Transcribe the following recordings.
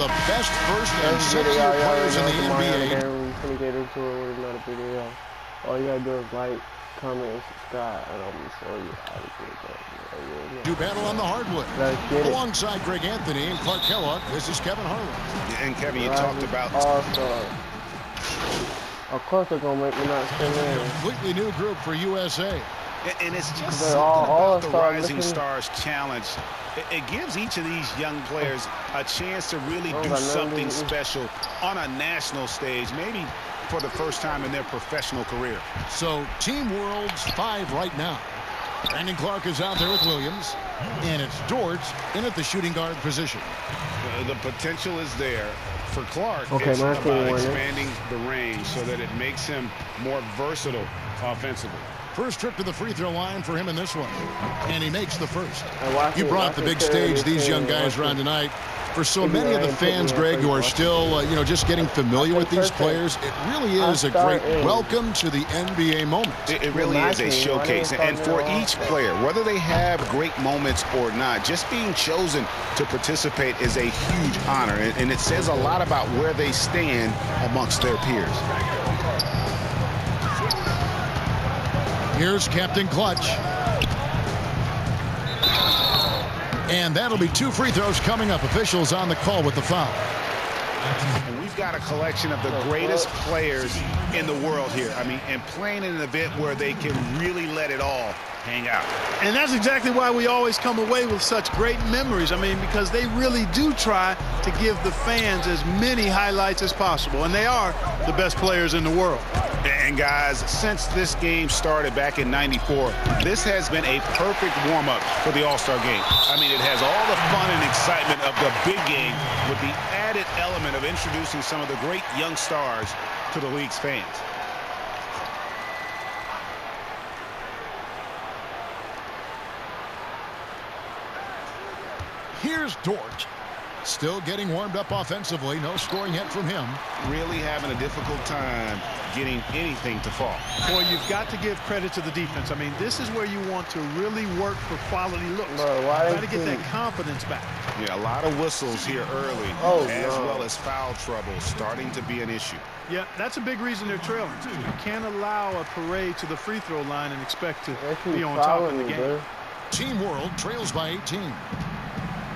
the best first and second-year players in the NBA. All you gotta do is like, comment, and subscribe, and I'm gonna show you how to get that. Do battle on the hardwood. Alongside Greg Anthony and Clark Kellogg, this is Kevin Harlan. And Kevin, you talked about... Of course they're gonna make me not spin in. Completely new group for USA. And it's just something about the Rising Stars Challenge. It gives each of these young players a chance to really do something special on a national stage, maybe for the first time in their professional career. So Team World's 5 right now. Brandon Clark is out there with Williams, and it's Dort in at the shooting guard position. The potential is there. For Clark, it's about expanding the range so that it makes him more versatile offensively. First trip to the free throw line for him in this one, and he makes the first. You brought the big stage these young guys around tonight. For so many of the fans, Greg, who are still, just getting familiar with these players, it really is a great welcome to the NBA moment. It really is a showcase. And for each player, whether they have great moments or not, just being chosen to participate is a huge honor. And it says a lot about where they stand amongst their peers. Here's Captain Clutch. And that'll be 2 free throws coming up. Officials on the call with the foul. And we've got a collection of the greatest players in the world here. I mean, and playing in an event where they can really let it all hang out. And that's exactly why we always come away with such great memories. I mean, because they really do try to give the fans as many highlights as possible. And they are the best players in the world. And guys, since this game started back in '94, this has been a perfect warm-up for the All-Star game. I mean, it has all the fun and excitement of the big game with the added element of introducing some of the great young stars to the league's fans. Here's Dort. Still getting warmed up offensively. No scoring yet from him. Really having a difficult time getting anything to fall. Boy, you've got to give credit to the defense. I mean, this is where you want to really work for quality looks. Try to get that confidence back. Yeah, a lot of whistles here early, as well as foul trouble starting to be an issue. Yeah, that's a big reason they're trailing. You can't allow a parade to the free throw line and expect to be on top of the game. Team World trails by 18.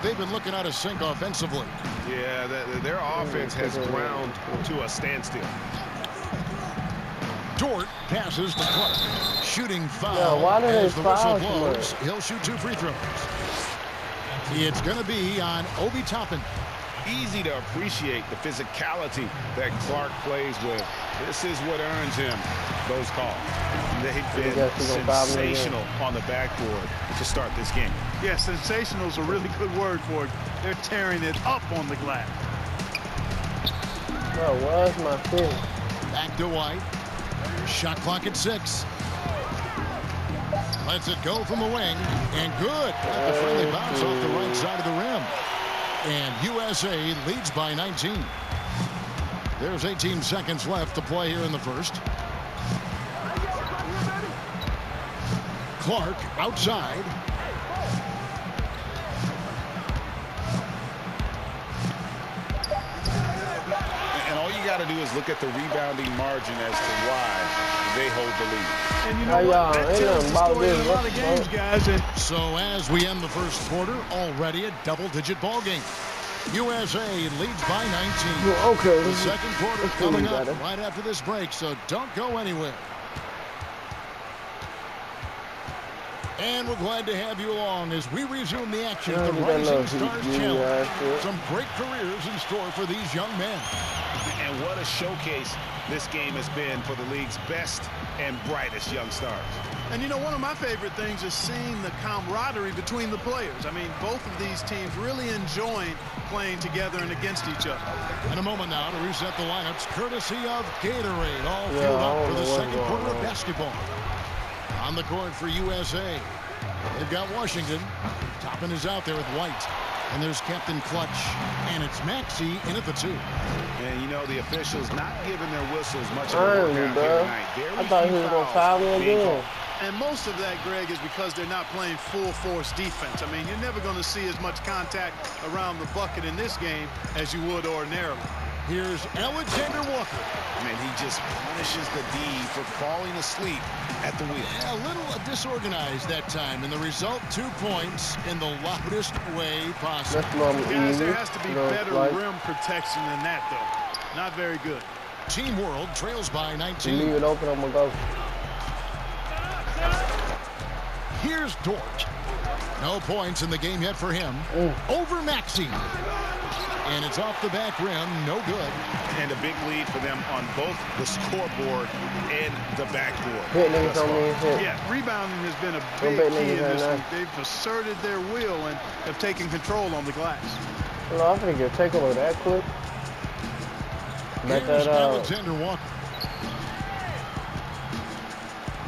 They've been looking out of sync offensively. Yeah, their offense has ground to a standstill. Dort passes to Clark. Shooting foul as the whistle blows. He'll shoot 2 free throws. It's going to be on Obi Toppin. Easy to appreciate the physicality that Clark plays with. This is what earns him those calls. They've been sensational on the backboard to start this game. Yeah, sensational is a really good word for it. They're tearing it up on the glass. Bro, where's my fish? Back to White. Shot clock at 6. Lets it go from the wing. And good. Got the friendly bounce off the right side of the rim. And USA leads by 19. There's 18 seconds left to play here in the first. Clark outside. And all you got to do is look at the rebounding margin as to why they hold the lead. And you know what? That tells the story in a lot of games, guys. So as we end the first quarter, already a double-digit ball game. USA leads by 19. Okay. The second quarter coming up right after this break, so don't go anywhere. And we're glad to have you along as we resume the action at the Rising Stars Challenge. Some great careers in store for these young men. And what a showcase this game has been for the league's best and brightest young stars. And, you know, one of my favorite things is seeing the camaraderie between the players. I mean, both of these teams really enjoying playing together and against each other. In a moment now to reset the lineups, courtesy of Gatorade. All filled up for the second quarter of basketball. On the court for USA. They've got Washington. Toppin is out there with White. And there's Captain Clutch. And it's Maxey in at the 2. And, you know, the officials not giving their whistles much of a workout here tonight. I thought he was going to foul me again. And most of that, Greg, is because they're not playing full-force defense. I mean, you're never going to see as much contact around the bucket in this game as you would ordinarily. Here's Alexander Walker. I mean, he just punishes the D for falling asleep at the wheel. A little disorganized that time, and the result, 2 points in the loudest way possible. Guys, there has to be better rim protection than that, though. Not very good. Team World trails by 19. Leave it open, I'm gonna go. Here's Dort. No points in the game yet for him. Over Maxey. And it's off the back rim. No good. And a big lead for them on both the scoreboard and the backboard. Yeah, rebounding has been a big key in this one. They've asserted their will and have taken control on the glass. Well, I'm going to take over that quick. Back Here's that out. Alexander Walker.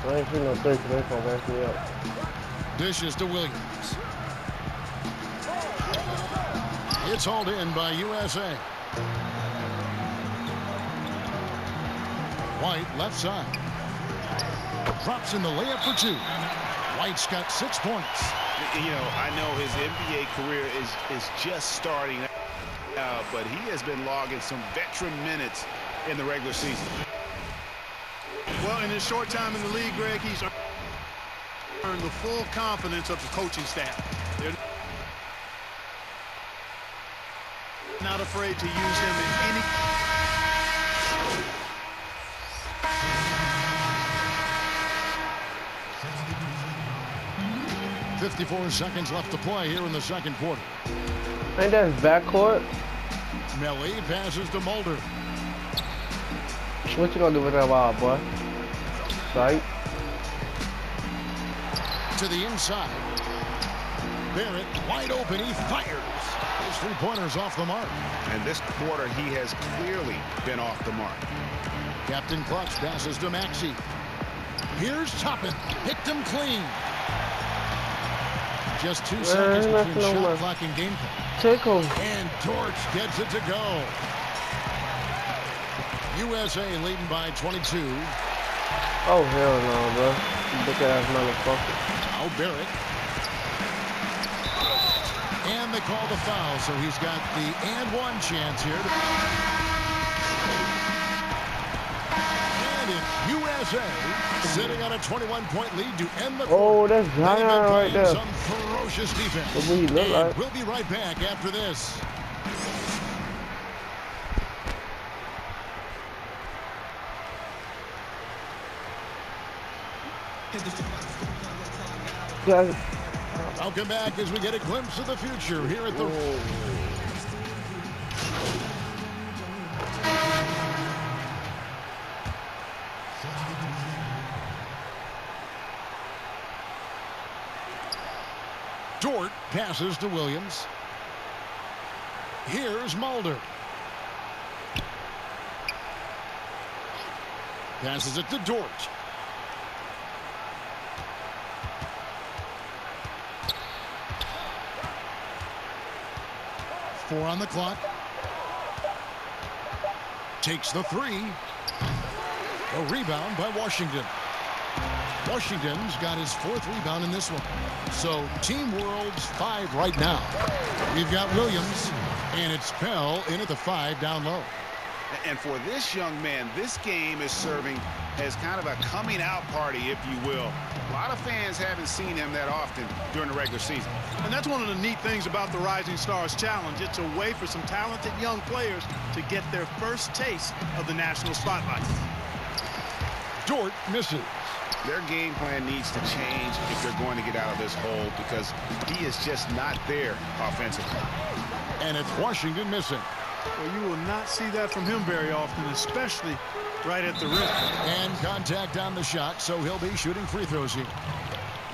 I ain't seen no three, so they're going to mess me up. Dishes to Williams. It's hauled in by USA. White left side. Drops in the layup for 2. White's got 6 points. You know, I know his NBA career is just starting out, but he has been logging some veteran minutes in the regular season. Well, in his short time in the league, Greg, he's earned the full confidence of the coaching staff. They're not afraid to use him in any... 54 seconds left to play here in the second quarter. Ain't that his backcourt? Melly passes to Mulder. What you gonna do with that ball, boy? Sight. To the inside. Barrett wide open. He fires. His 3-pointers off the mark. And this quarter, he has clearly been off the mark. Captain Clutch passes to Maxey. Here's Toppin. Picked him clean. Just 2 seconds between shot clock and game clock. Tickle. And Torch gets it to go. USA leading by 22. Oh, hell no, bro. Big ass motherfucker. Now Barrett. And they call the foul, so he's got the and-one chance here. And it's USA sitting on a 21-point lead to end the quarter. Oh, that's Zion right there. Some ferocious defense. What he look like. We'll be right back after this. Guys. I'll come back as we get a glimpse of the future here at the... Dort passes to Williams. Here's Mulder. Passes it to Dort. Four on the clock. Takes the 3. A rebound by Washington. Washington's got his 4th rebound in this one. So Team World's 5 right now. We've got Williams, and it's Pell in at the 5 down low. And for this young man, this game is serving as kind of a coming out party, if you will. A lot of fans haven't seen him that often during the regular season. And that's one of the neat things about the Rising Stars Challenge. It's a way for some talented young players to get their first taste of the national spotlight. Dort misses. Their game plan needs to change if they're going to get out of this hole, because he is just not there offensively. And it's Washington missing. Well, you will not see that from him very often, especially right at the rim. And contact on the shot, so he'll be shooting free throws here.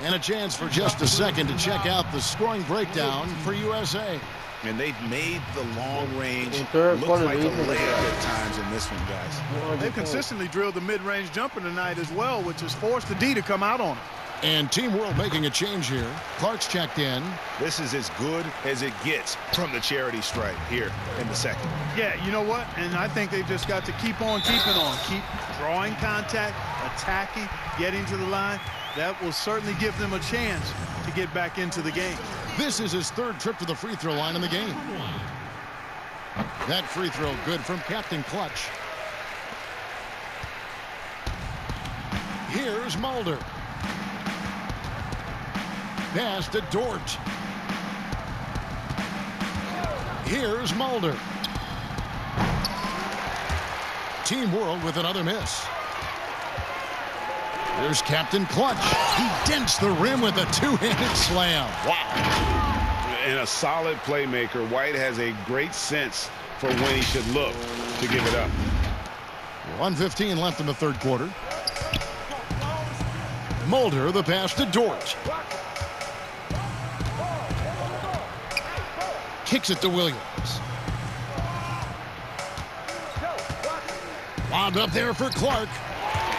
And a chance for just a second to check out the scoring breakdown for USA. And they've made the long range look like a layup at times in this one, guys. They've consistently drilled the mid-range jumper tonight as well, which has forced the D to come out on it. And Team World making a change here. Clark's checked in. This is as good as it gets from the charity stripe here in the second. Yeah, you know what? And I think they've just got to keep on keeping on. Keep drawing contact, attacking, getting to the line. that will certainly give them a chance to get back into the game. This is his third trip to the free throw line in the game. That free throw good from Captain Clutch. Here's Mulder. Pass to Dort. Here's Mulder. Team World with another miss. There's Captain Clutch. He dents the rim with a two-handed slam. Wow. And a solid playmaker. White has a great sense for when he should look to give it up. 1:15 left in the third quarter. Mulder, the pass to Dort. Kicks it to Williams. Lobbed up there for Clark.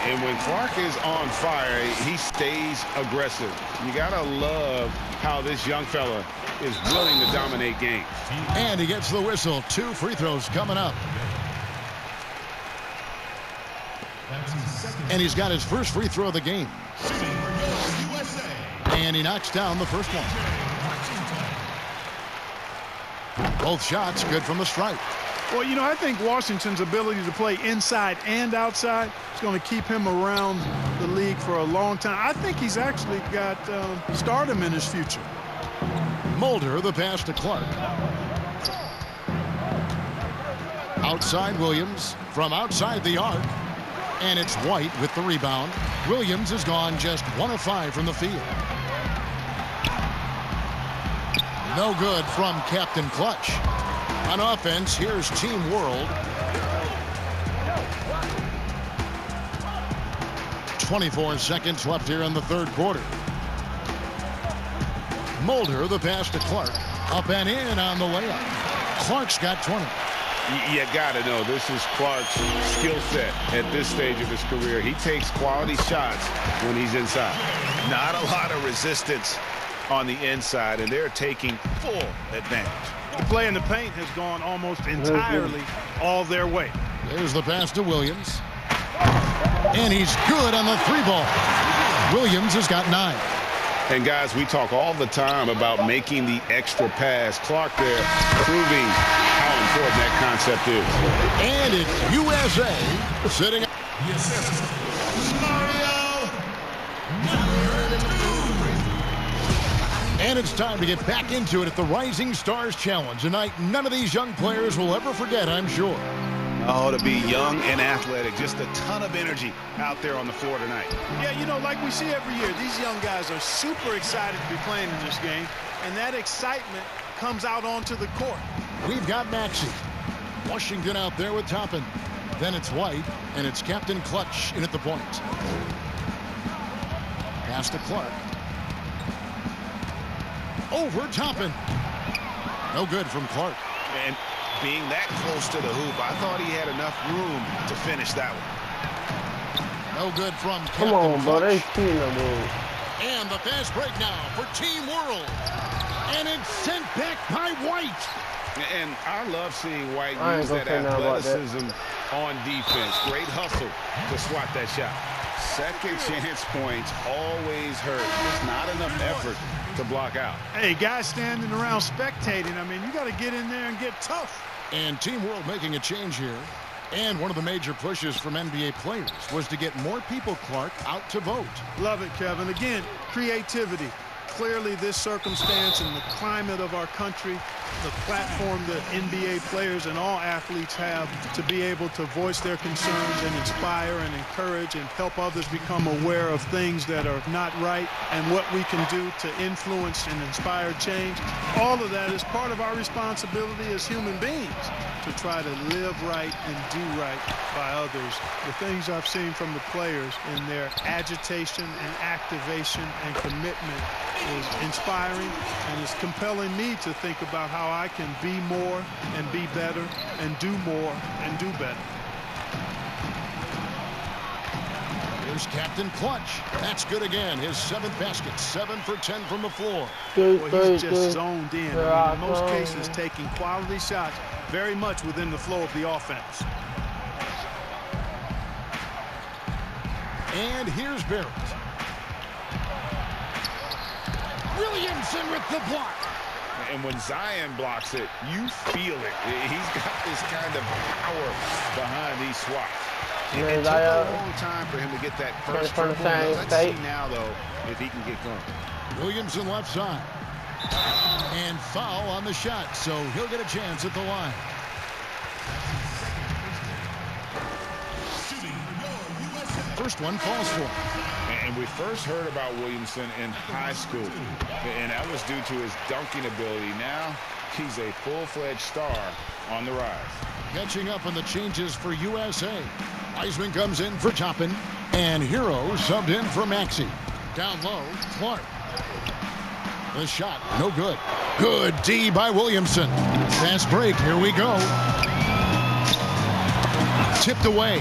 And when Clark is on fire, he stays aggressive. You got to love how this young fella is willing to dominate games. And he gets the whistle. 2 free throws coming up. And he's got his first free throw of the game. And he knocks down the first one. Both shots good from the stripe. Well, you know, I think Washington's ability to play inside and outside is going to keep him around the league for a long time. I think he's actually got stardom in his future. Mulder, the pass to Clark. Outside Williams from outside the arc. And it's White with the rebound. Williams has gone just 1 of 5 from the field. No good from Captain Clutch. On offense, here's Team World. 24 seconds left here in the third quarter. Mulder, the pass to Clark. Up and in on the layup. Clark's got 20. You got to know this is Clark's skill set at this stage of his career. He takes quality shots when he's inside. Not a lot of resistance on the inside, and they're taking full advantage. The play in the paint has gone almost entirely all their way. There's the pass to Williams. And he's good on the 3-ball. Williams has got 9. And guys, we talk all the time about making the extra pass. Clark there proving how important that concept is. And it's USA sitting. And it's time to get back into it at the Rising Stars Challenge. A night none of these young players will ever forget, I'm sure. Oh, to be young and athletic. Just a ton of energy out there on the floor tonight. Yeah, you know, like we see every year, these young guys are super excited to be playing in this game. And that excitement comes out onto the court. We've got Maxey. Washington out there with Toppin. Then it's White, and it's Captain Clutch in at the point. Pass to Clark. Over Toppin. No good from Clark. And being that close to the hoop, I thought he had enough room to finish that one. No good from Captain Come on, bro. They Clutch. cheating on me. And the fast break now for Team World. And it's sent back by White. And I love seeing White I ain't use that gonna say nothing about that. athleticism on defense. Great hustle to swat that shot. Second chance points always hurt. There's not enough effort to block out. Hey, guys standing around spectating, I mean, you got to get in there and get tough. And Team World making a change here. And one of the major pushes from NBA players was to get more people, Clark, out to vote. Love it, Kevin. Again, creativity. Clearly, this circumstance and the climate of our country, the platform that NBA players and all athletes have to be able to voice their concerns and inspire and encourage and help others become aware of things that are not right and what we can do to influence and inspire change. All of that is part of our responsibility as human beings to try to live right and do right by others. The things I've seen from the players in their agitation and activation and commitment is inspiring, and it's compelling me to think about how I can be more and be better and do more and do better. Here's Captain Clutch. That's good again. His 7th basket. 7 for 10 from the floor. Well, he's just zoned in. I mean, in most cases, taking quality shots very much within the flow of the offense. And here's Barrett. Williamson with the block. And when Zion blocks it, you feel it. He's got this kind of power behind these swaps. It took a long time for him to get that first triple. Let's see now, though, if he can get going. Williamson left side. And foul on the shot, so he'll get a chance at the line. First one falls for him. And we first heard about Williamson in high school, and that was due to his dunking ability. Now he's a full-fledged star on the rise. Catching up on the changes for USA. Wiseman comes in for Toppin, and Hero subbed in for Maxey. Down low, Clark. The shot, no good. Good D by Williamson. Fast break, here we go. Tipped away.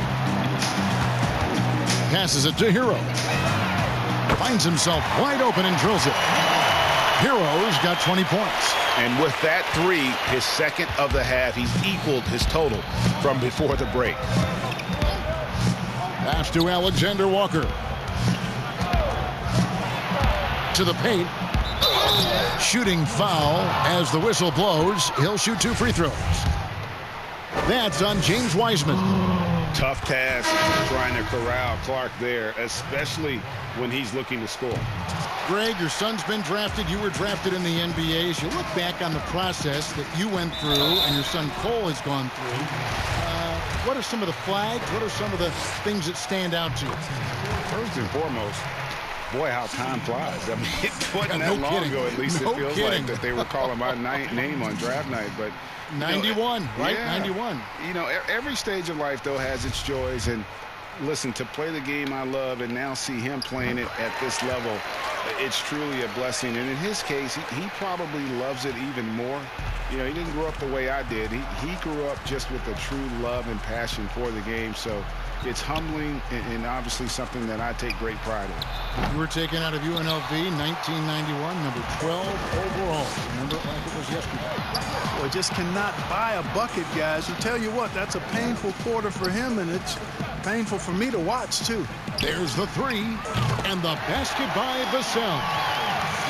Passes it to Hero. Finds himself wide open and drills it. Hero's got 20 points. And with that three, his second of the half, he's equaled his total from before the break. Pass to Alexander Walker. To the paint. Shooting foul as the whistle blows. He'll shoot 2 free throws. That's on James Wiseman. Tough task trying to corral Clark there, especially when he's looking to score. Greg, your son's been drafted. You were drafted in the NBA. As you look back on the process that you went through and your son Cole has gone through, what are some of the flags? What are some of the things that stand out to you? First and foremost, boy, how time flies. I mean, it wasn't that long ago, at least it feels like, that they were calling my name on draft night. But 91, right? Yeah. 91. You know, every stage of life, though, has its joys. And listen, to play the game I love and now see him playing it at this level, it's truly a blessing. And in his case, he probably loves it even more. You know, he didn't grow up the way I did. He grew up just with a true love and passion for the game. So it's humbling and obviously something that I take great pride in. You were taken out of UNLV 1991, number 12 overall. Remember it like it was yesterday. Well, just cannot buy a bucket, guys. I tell you what, that's a painful quarter for him, and it's painful for me to watch, too. There's the three, and the basket by Vassell.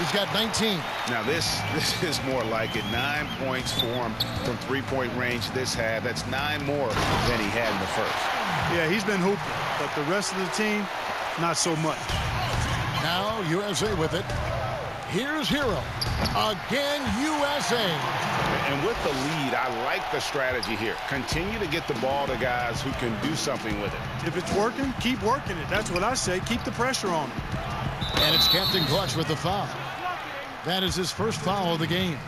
He's got 19. Now, this is more like it. 9 points for him from three-point range this half. That's 9 more than he had in the first. Yeah, he's been hooping, but the rest of the team, not so much. Now USA with it. Here's Hero. Again, USA. And with the lead, I like the strategy here. Continue to get the ball to guys who can do something with it. If it's working, keep working it. That's what I say. Keep the pressure on him. And it's Captain Clutch with the foul. That is his first foul of the game.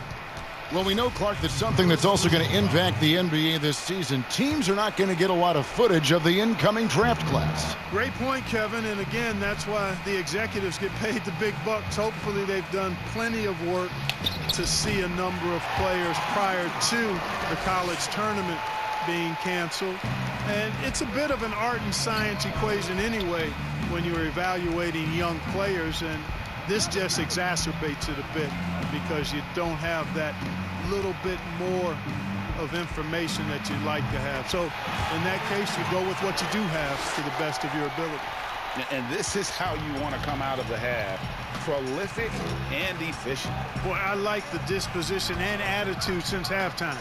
Well, we know, Clark, that's something that's also going to impact the NBA this season. Teams are not going to get a lot of footage of the incoming draft class. Great point, Kevin. And again, that's why the executives get paid the big bucks. Hopefully they've done plenty of work to see a number of players prior to the college tournament being canceled. And it's a bit of an art and science equation anyway when you're evaluating young players. And this just exacerbates it a bit because you don't have that little bit more of information that you'd like to have. So in that case, you go with what you do have to the best of your ability. And this is how you want to come out of the half. Prolific and efficient. Boy, I like the disposition and attitude since halftime.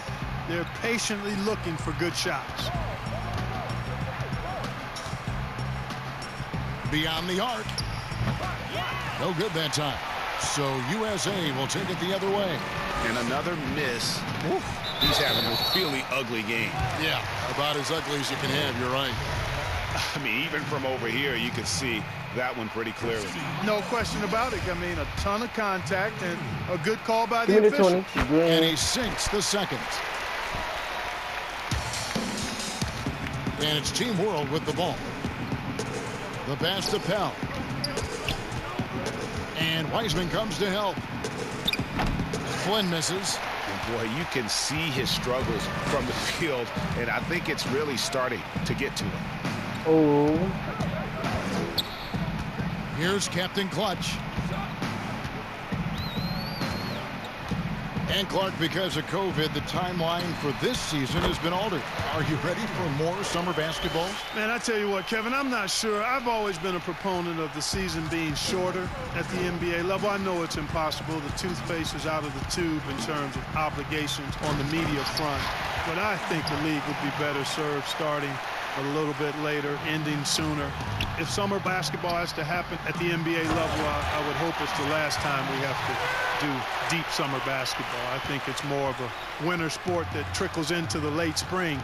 They're patiently looking for good shots. Beyond the arc. No good that time. So USA will take it the other way. And another miss. Oof. He's having a really ugly game. Yeah, about as ugly as you can have. You're right. I mean, even from over here, you could see that one pretty clearly. No question about it. I mean, a ton of contact and a good call by the official. And he sinks the second. And it's Team World with the ball. The pass to Pell. And Wiseman comes to help. Flynn misses. And boy, you can see his struggles from the field, and I think it's really starting to get to him. Oh. Here's Captain Clutch. And Clark, because of COVID, the timeline for this season has been altered. Are you ready for more summer basketball? Man, I tell you what, Kevin, I'm not sure. I've always been a proponent of the season being shorter at the NBA level. I know it's impossible. The toothpaste is out of the tube in terms of obligations on the media front. But I think the league would be better served starting a little bit later, ending sooner. If summer basketball has to happen at the NBA level, I would hope it's the last time we have to do deep summer basketball. I think it's more of a winter sport that trickles into the late spring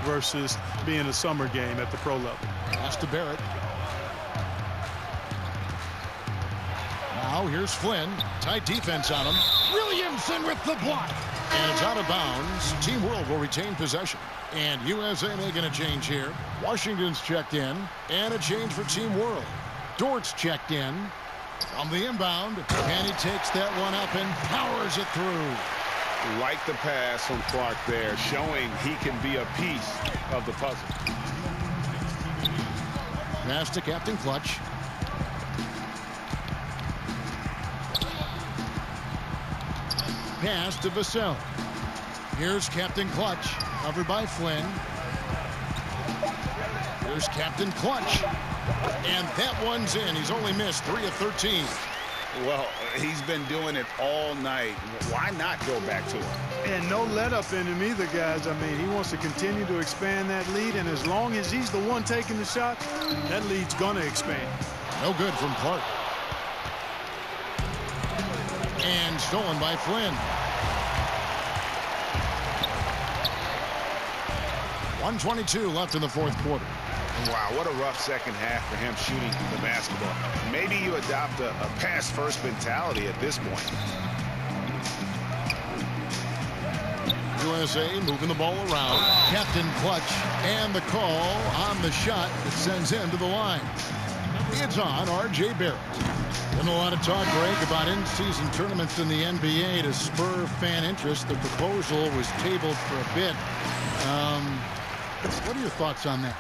versus being a summer game at the pro level. Pass to Barrett. Now here's Flynn. Tight defense on him. Williamson with the block. And it's out of bounds. Team World will retain possession. And USA making a change here. Washington's checked in. And a change for Team World. Dort's checked in. On the inbound. And he takes that one up and powers it through. Like the pass from Clark there, showing he can be a piece of the puzzle. Pass to Captain Clutch. Pass to Vassell. Here's Captain Clutch, covered by Flynn. Here's Captain Clutch. And that one's in. He's only missed 3 of 13. Well, he's been doing it all night. Why not go back to it? And no let up in him either, guys. I mean, he wants to continue to expand that lead, and as long as he's the one taking the shot, that lead's gonna expand. No good from Clark. And stolen by Flynn. 1:22 left in the fourth quarter. Wow, what a rough second half for him shooting the basketball. Maybe you adopt a pass-first mentality at this point. USA moving the ball around. Captain Clutch, and the call on the shot that sends him to the line. It's on R.J. Barrett. Been a lot of talk, Greg, about in-season tournaments in the NBA to spur fan interest. The proposal was tabled for a bit. What are your thoughts on that?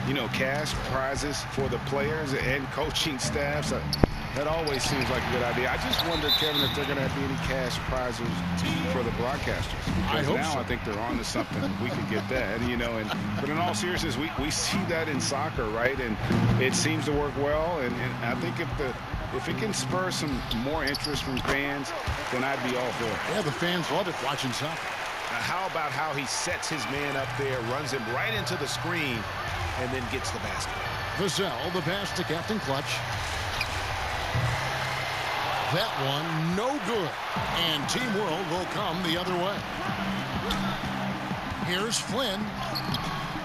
You know, cash prizes for the players and coaching staffs, that always seems like a good idea. I just wonder, Kevin, if they're going to be any cash prizes for the broadcasters. I hope now so. I think they're on to something. We could get that, you know. But in all seriousness, we see that in soccer, right? And it seems to work well. And I think if it can spur some more interest from fans, then I'd be all for it. Yeah, the fans love it watching soccer. Now, how about how he sets his man up there, runs him right into the screen, and then gets the basket. Vassell, the pass to Captain Clutch. That one, no good. And Team World will come the other way. Here's Flynn.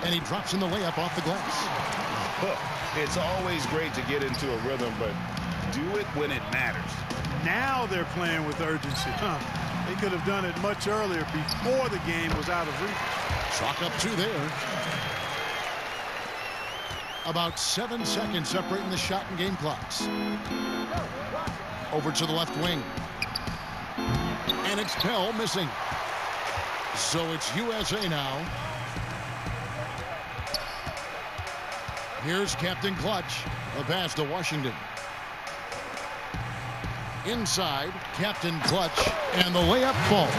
And he drops in the layup off the glass. It's always great to get into a rhythm, but do it when it matters. Now they're playing with urgency. They could have done it much earlier before the game was out of reach. Chalk up 2 there. About 7 seconds separating the shot and game clocks. Over to the left wing. And it's Pell missing. So it's USA now. Here's Captain Clutch. The pass to Washington. Inside, Captain Clutch. And the layup falls.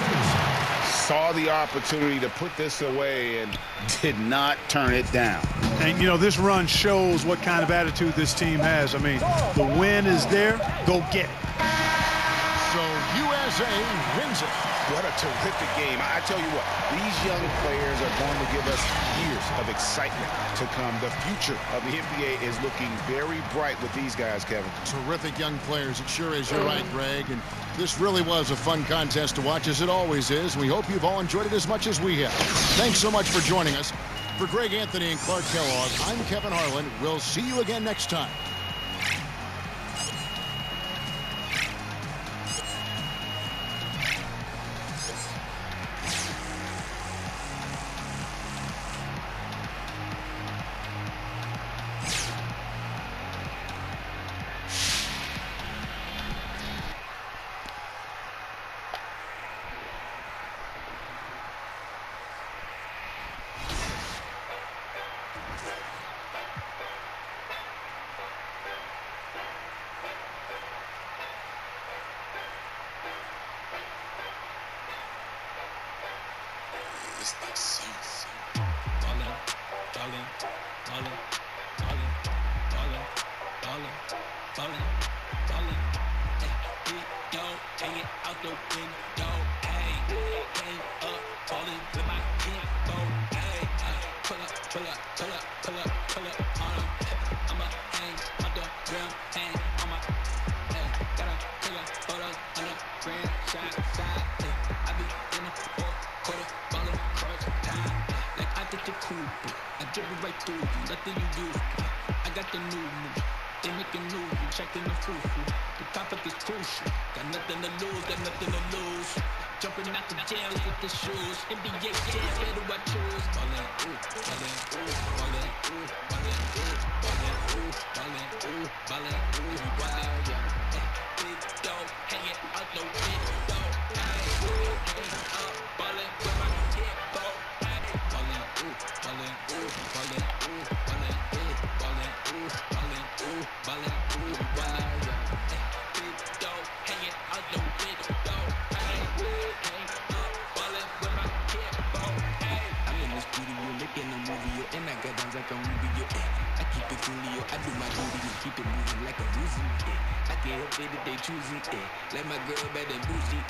Saw the opportunity to put this away and did not turn it down. And, you know, this run shows what kind of attitude this team has. I mean, the win is there. Go get it. So USA wins it. What a terrific game. I tell you what, these young players are going to give us years of excitement to come. The future of the NBA is looking very bright with these guys, Kevin. Terrific young players. It sure is. You're right, Greg. And this really was a fun contest to watch, as it always is. We hope you've all enjoyed it as much as we have. Thanks so much for joining us. For Greg Anthony and Clark Kellogg, I'm Kevin Harlan. We'll see you again next time. Like my girl better than bougie,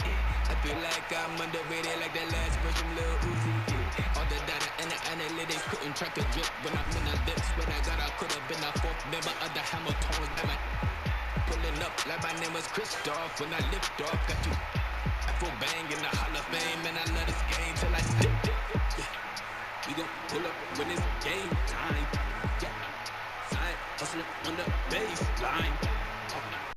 I feel like I'm underrated like that last verse from Lil Uzi, All the data and the analytics couldn't track a drip when I'm in the dips. What I got, I could have been a fourth member of the Hamiltons. Am I pulling up like my name was Christoph when I lift off? Got you, I feel bang in the Hall of Fame, and I love this game.